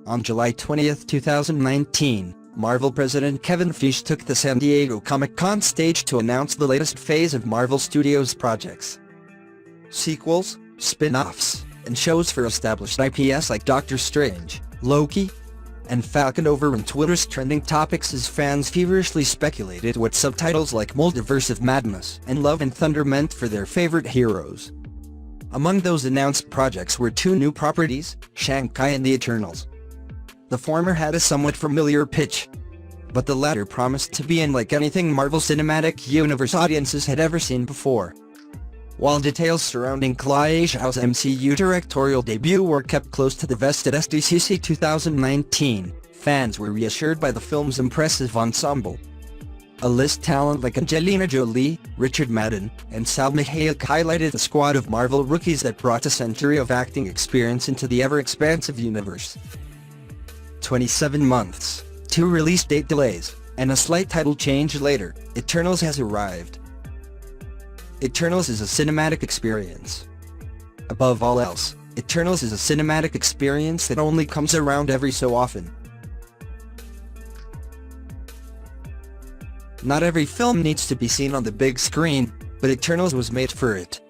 On July 20, 2019, Marvel President Kevin Feige took the San Diego Comic-Con stage to announce the latest phase of Marvel Studios' projects. Sequels, spin-offs, and shows for established IPs like Doctor Strange, Loki, and Falcon overran Twitter's trending topics as fans feverishly speculated what subtitles like Multiverse of Madness and Love and Thunder meant for their favorite heroes. Among those announced projects were two new properties, Shang-Chi and the Eternals. The former had a somewhat familiar pitch, but the latter promised to be unlike anything Marvel Cinematic Universe audiences had ever seen before. While details surrounding Chloe Zhao's MCU directorial debut were kept close to the vest at SDCC 2019, fans were reassured by the film's impressive ensemble. A list talent like Angelina Jolie, Richard Madden, and Salma Hayek highlighted the squad of Marvel rookies that brought a century of acting experience into the ever-expansive universe. 27 months, 2 release date delays, and a slight title change later, Eternals has arrived. Eternals is a cinematic experience. Above all else, Eternals is a cinematic experience that only comes around every so often. Not every film needs to be seen on the big screen, but Eternals was made for it.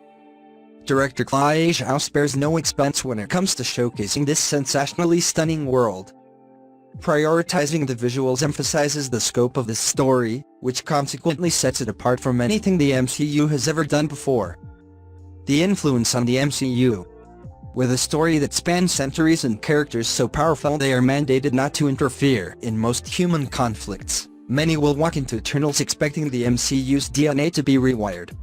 Director Chloe Zhao spares no expense when it comes to showcasing this sensationally stunning world. Prioritizing the visuals emphasizes the scope of this story, which consequently sets it apart from anything the MCU has ever done before. The influence on the MCU. With a story that spans centuries and characters so powerful they are mandated not to interfere in most human conflicts, many will walk into Eternals expecting the MCU's DNA to be rewired.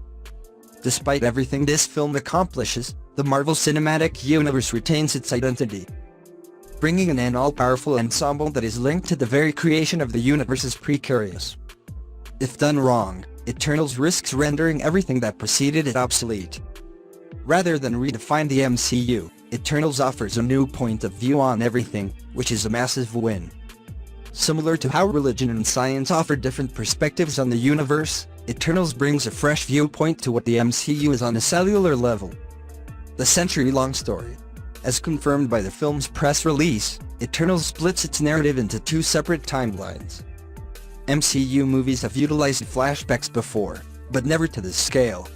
Despite everything this film accomplishes, the Marvel Cinematic Universe retains its identity. Bringing in an all-powerful ensemble that is linked to the very creation of the universe is precarious. If done wrong, Eternals risks rendering everything that preceded it obsolete. Rather than redefine the MCU, Eternals offers a new point of view on everything, which is a massive win. Similar to how religion and science offer different perspectives on the universe, Eternals brings a fresh viewpoint to what the MCU is on a cellular level. The century-long story. As confirmed by the film's press release, Eternals splits its narrative into 2 separate timelines. MCU movies have utilized flashbacks before, but never to this scale.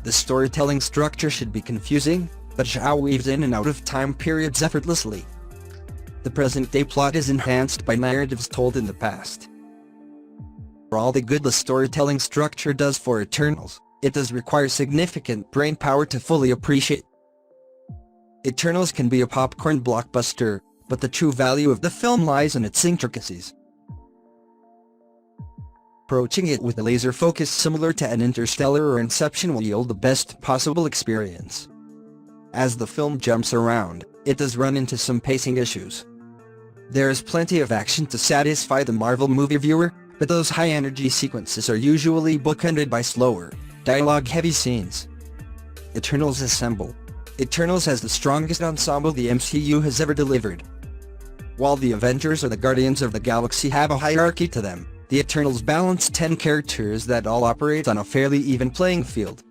The storytelling structure should be confusing, but Zhao weaves in and out of time periods effortlessly. The present-day plot is enhanced by narratives told in the past. For all the good the storytelling structure does for Eternals, it does require significant brain power to fully appreciate. Eternals can be a popcorn blockbuster, but the true value of the film lies in its intricacies. Approaching it with a laser focus similar to an Interstellar or Inception will yield the best possible experience. As the film jumps around, it does run into some pacing issues. There is plenty of action to satisfy the Marvel movie viewer, but those high-energy sequences are usually bookended by slower, dialogue-heavy scenes. Eternals assemble. Eternals has the strongest ensemble the MCU has ever delivered. While the Avengers or the Guardians of the Galaxy have a hierarchy to them, the Eternals balance 10 characters that all operate on a fairly even playing field.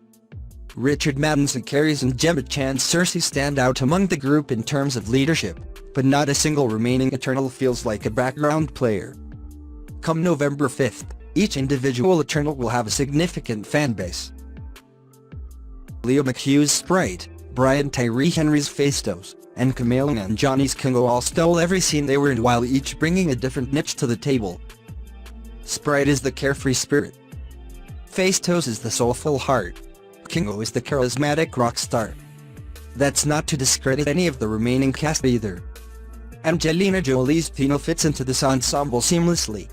Richard Madden's Ares and Gemma Chan's Cersei stand out among the group in terms of leadership, but not a single remaining Eternal feels like a background player. Come November 5th, each individual Eternal will have a significant fanbase. Leo McHugh's Sprite, Brian Tyree Henry's Phastos, and Kumail Nanjiani's Kingo all stole every scene they were in while each bringing a different niche to the table. Sprite is the carefree spirit. Phastos is the soulful heart. Kingo is the charismatic rock star. That's not to discredit any of the remaining cast either. Angelina Jolie's Tina fits into this ensemble seamlessly.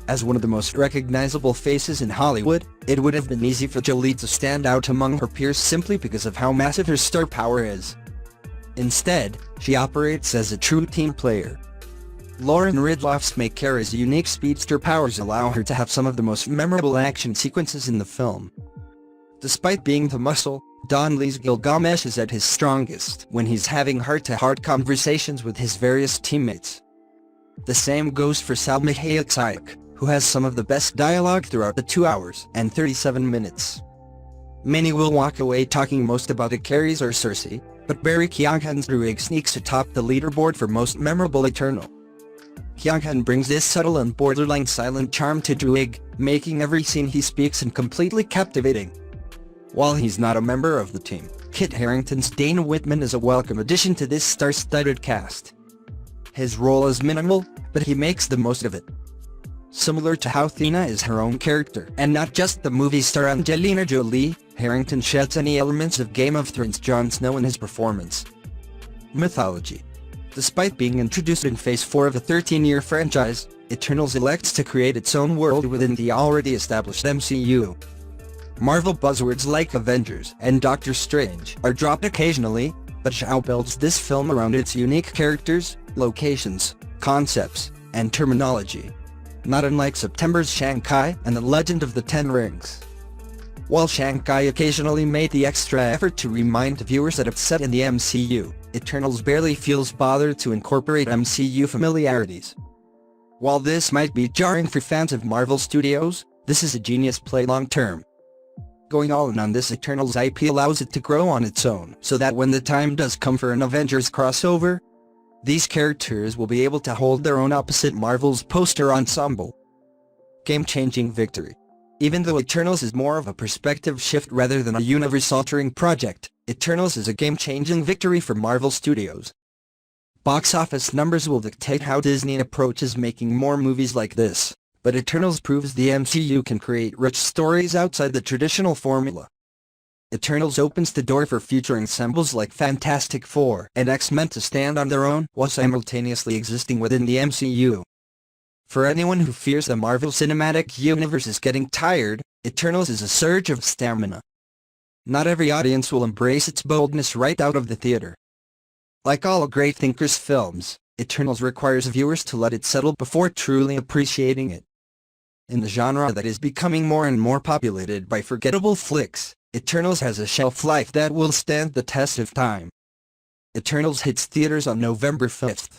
As one of the most recognizable faces in Hollywood, it would have been easy for Jolie to stand out among her peers simply because of how massive her star power is. Instead, she operates as a true team player. Lauren Ridloff's May Carey's unique speedster powers allow her to have some of the most memorable action sequences in the film. Despite being the muscle, Don Lee's Gilgamesh is at his strongest when he's having heart-to-heart conversations with his various teammates. The same goes for Salma Hayek's Ike, who has some of the best dialogue throughout the 2 hours and 37 minutes. Many will walk away talking most about Ares or Cersei, but Barry Keoghan's Druig sneaks atop the leaderboard for most memorable Eternal. Keoghan brings this subtle and borderline silent charm to Druig, making every scene he speaks in completely captivating. While he's not a member of the team, Kit Harington's Dana Whitman is a welcome addition to this star-studded cast. His role is minimal, but he makes the most of it. Similar to how Thena is her own character and not just the movie star Angelina Jolie, Harington sheds any elements of Game of Thrones Jon Snow in his performance. Mythology. Despite being introduced in Phase 4 of the 13-year franchise, Eternals elects to create its own world within the already established MCU. Marvel buzzwords like Avengers and Doctor Strange are dropped occasionally, but Zhao builds this film around its unique characters, locations, concepts, and terminology. Not unlike September's Shanghai and The Legend of the Ten Rings. While Shanghai occasionally made the extra effort to remind viewers that it's set in the MCU, Eternals barely feels bothered to incorporate MCU familiarities. While this might be jarring for fans of Marvel Studios, this is a genius play long-term. Going all in on this Eternals IP allows it to grow on its own, so that when the time does come for an Avengers crossover, these characters will be able to hold their own opposite Marvel's poster ensemble. Game-changing victory. Even though Eternals is more of a perspective shift rather than a universe-altering project, Eternals is a game-changing victory for Marvel Studios. Box office numbers will dictate how Disney approaches making more movies like this, but Eternals proves the MCU can create rich stories outside the traditional formula. Eternals opens the door for future ensembles like Fantastic Four and X-Men to stand on their own while simultaneously existing within the MCU. For anyone who fears the Marvel Cinematic Universe is getting tired, Eternals is a surge of stamina. Not every audience will embrace its boldness right out of the theater. Like all great thinkers' films, Eternals requires viewers to let it settle before truly appreciating it. In the genre that is becoming more and more populated by forgettable flicks, Eternals has a shelf life that will stand the test of time. Eternals hits theaters on November 5th.